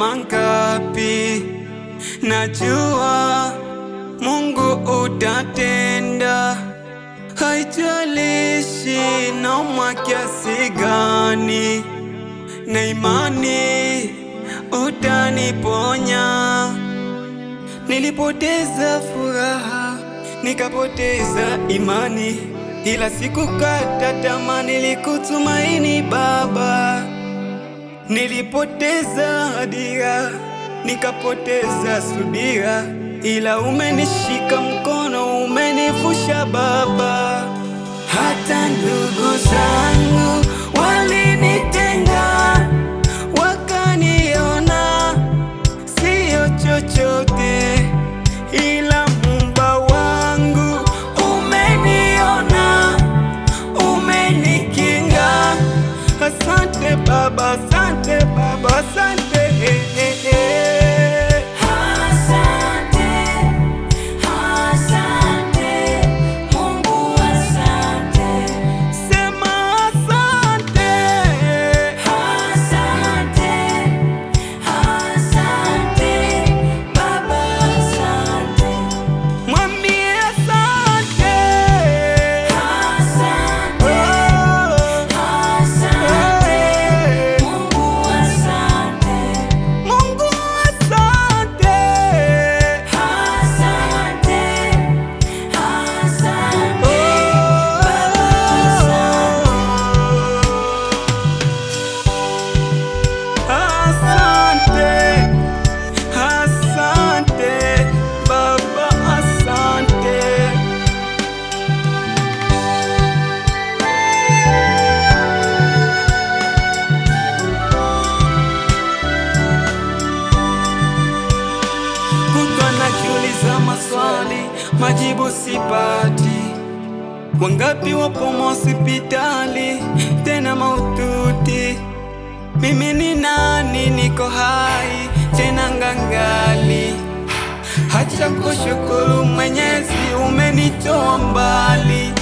mangapi, najua Mungu utatenda. Haijalishi naumwa kiasi gani, na imani utaniponya. Nilipoteza furaha, nikapoteza imani, ila sikukata tamaa, nilikutumaini Baba. Nilipoteza hadira, nikapoteza subira, ila umenishika mkono, umenivusha Baba. Hata ndugu zangu walinitenga, wakaniona sio chochote, ila Muumba wangu umeniona, umenikinga. Asante Baba, asante Baba, asante. Najiuliza maswali, majibu sipati. Wangapi wapo hospitali, tena maututi. Mimi ni nani? Niko hai tena ngangali. Acha kushukuru Mwenyezi, umenitoa mbali.